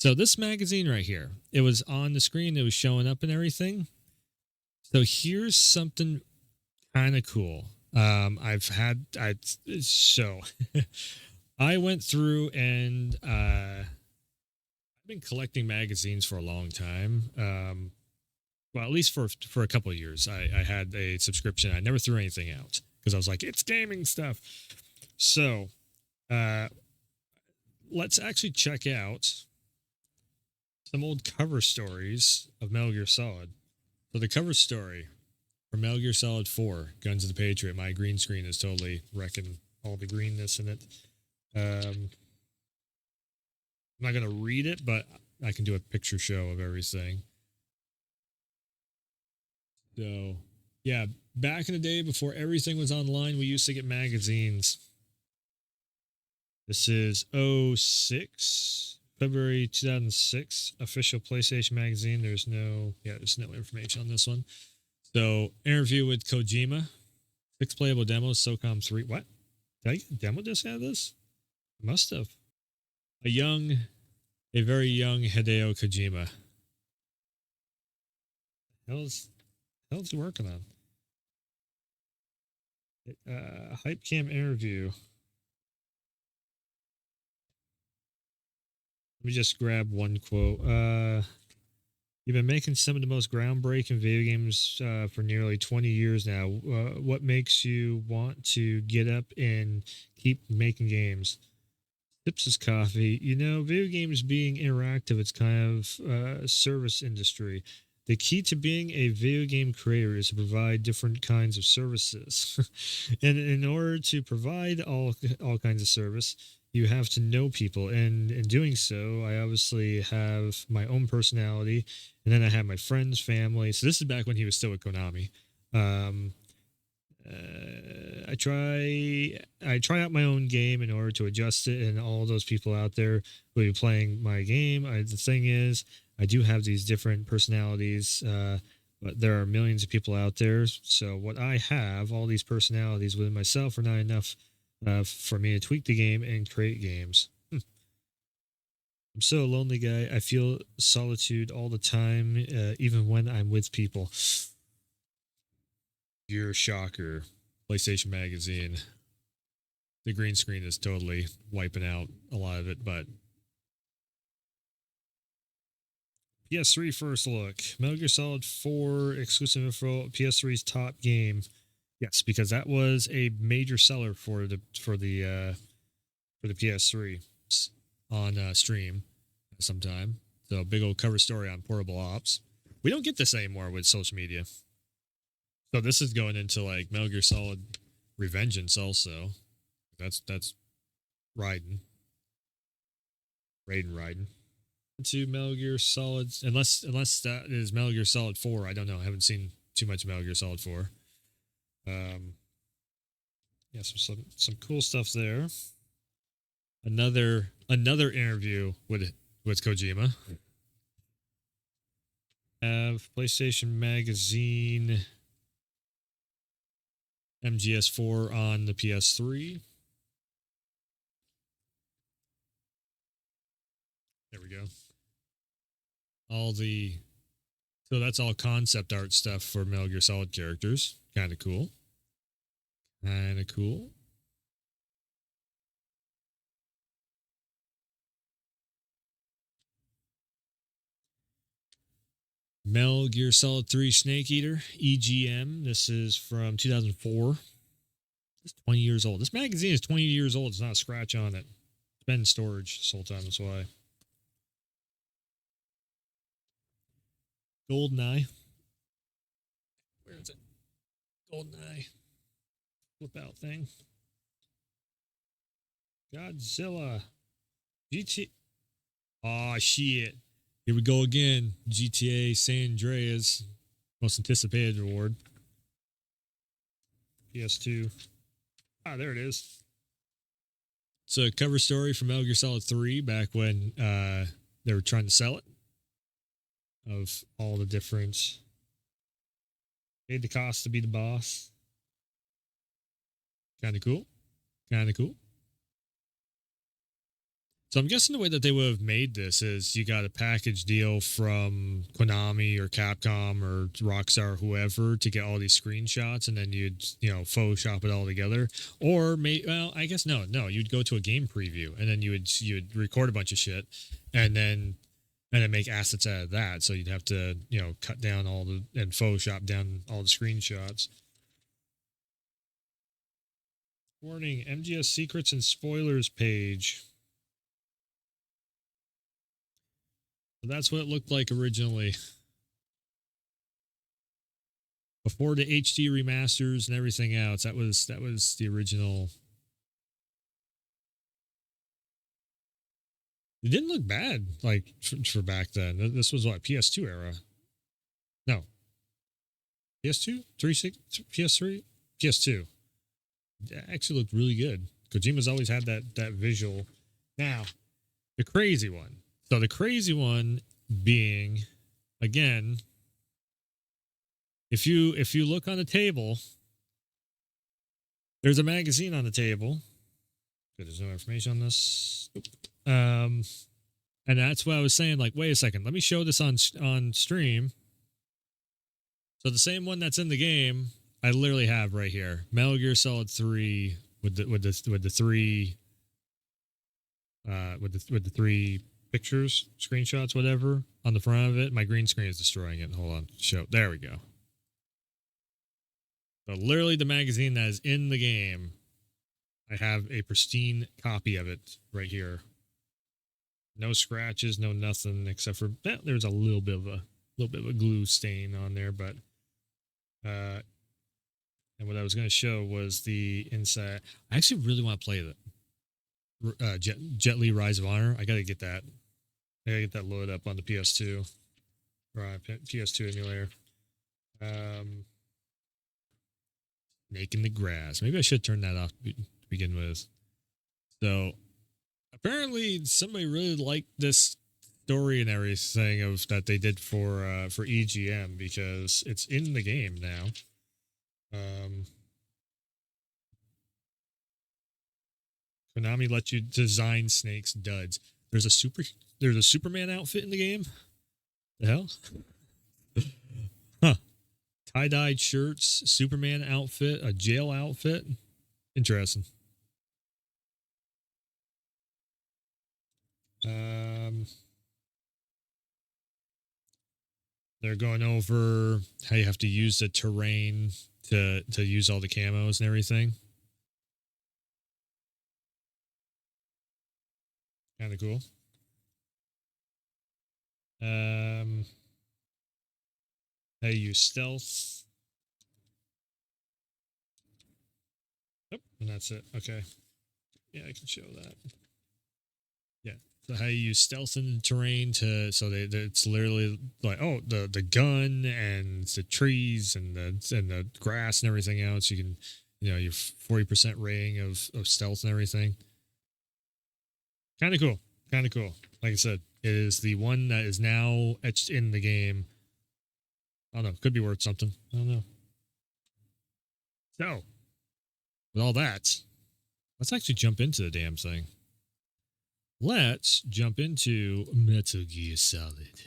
So this magazine right here, it was on the screen, it was showing up and everything. So here's something kind of cool. So I went through and I've been collecting magazines for a long time. Well, at least for a couple of years, I had a subscription. I never threw anything out because I was like, it's gaming stuff. So let's actually check out some old cover stories of Metal Gear Solid. So the cover story for Metal Gear Solid 4, Guns of the Patriot. My green screen is totally wrecking all the greenness in it. I'm not going to read it, but I can do a picture show of everything. So, yeah, back in the day before everything was online, we used to get magazines. This is 06, February 2006, official PlayStation magazine. There's no information on this one. So, interview with Kojima, 6 playable demos, SOCOM 3. What? Did I get a demo disc out of this? I must have. A very young Hideo Kojima. Hell's he working on? Hype Cam interview. Let me just grab one quote. You've been making some of the most groundbreaking video games for nearly 20 years now. What makes you want to get up and keep making games? Sips his coffee. You know, video games being interactive, it's kind of service industry. The key to being a video game creator is to provide different kinds of services. And in order to provide all kinds of service, you have to know people. And in doing so, I obviously have my own personality. And then I have my friends, family. So this is back when he was still at Konami. I try out my own game in order to adjust it, and all those people out there will be playing my game. The thing is, I do have these different personalities, but there are millions of people out there. So what I have, all these personalities within myself, are not enough for me to tweak the game and create games. I'm so a lonely guy. I feel solitude all the time, even when I'm with people. Your shocker, PlayStation Magazine. The green screen is totally wiping out a lot of it, but PS3 first look. Metal Gear Solid 4 exclusive info, PS3's top game. Yes, because that was a major seller for the PS3 on stream sometime. So big old cover story on Portable Ops. We don't get this anymore with social media. So this is going into like Metal Gear Solid Revengeance also. That's Raiden. To Metal Gear Solid, unless that is Metal Gear Solid 4. I don't know. I haven't seen too much Metal Gear Solid 4. Yeah, some cool stuff there. Another interview with Kojima. Have PlayStation Magazine MGS4 on the PS3. There we go. So that's all concept art stuff for Metal Gear Solid characters. Kind of cool. Metal Gear Solid 3 Snake Eater, EGM. This is from 2004. It's 20 years old. This magazine is 20 years old. It's not a scratch on it. It's been in storage this whole time. That's why. GoldenEye. Where is it? GoldenEye. Flip out thing. Godzilla. GT. Oh, shit. Here we go again. GTA San Andreas. Most anticipated reward. PS2. Ah, there it is. It's a cover story from Metal Gear Solid 3 back when they were trying to sell it. Of all the different. Paid the cost to be the boss. Kind of cool. So I'm guessing the way that they would have made this is you got a package deal from Konami or Capcom or Rockstar or whoever to get all these screenshots, and then you'd Photoshop it all together. Or well, I guess no, you'd go to a game preview and then you'd record a bunch of shit, and then make assets out of that. So you'd have to cut down and Photoshop down all the screenshots. Warning: MGS secrets and spoilers page. So that's what it looked like originally. Before the HD remasters and everything else, that was the original. It didn't look bad, like for back then. This was what, PS2 era? No, PS2, 360, PS3, PS2. It actually looked really good. Kojima's always had that visual. Now, the crazy one. So the crazy one being, again, if you look on the table, there's a magazine on the table. Good, there's no information on this. And that's what I was saying. Like, wait a second, let me show this on stream. So the same one that's in the game, I literally have right here, Metal Gear Solid 3 with the three pictures, screenshots, whatever on the front of it. My green screen is destroying it. Hold on, show. There we go. So literally the magazine that is in the game, I have a pristine copy of it right here. No scratches, no nothing except for there's a little bit of a glue stain on there, but and what I was going to show was the inside. I actually really want to play the Jet Li Rise of Honor. I got to get that. I got to get that loaded up on the PS2 or PS2 emulator. Snake in the Grass. Maybe I should turn that off to begin with. So apparently somebody really liked this story and everything of that they did for EGM, because it's in the game now. Konami let you design Snake's duds. There's a Superman outfit in the game. The hell? Huh. Tie-dyed shirts, Superman outfit, a jail outfit. Interesting. They're going over how you have to use the terrain to use all the camos and everything. Kind of cool. How you use stealth. Oh, and that's it. Okay. Yeah, I can show that. Yeah. So how you use stealth in the terrain it's literally like, oh, the gun and the trees and the grass and everything else. You can, your 40% rating of stealth and everything. Kind of cool. Kind of cool. Like I said, it is the one that is now etched in the game. I don't know. Could be worth something. I don't know. So, with all that, let's actually jump into the damn thing. Let's jump into Metal Gear Solid.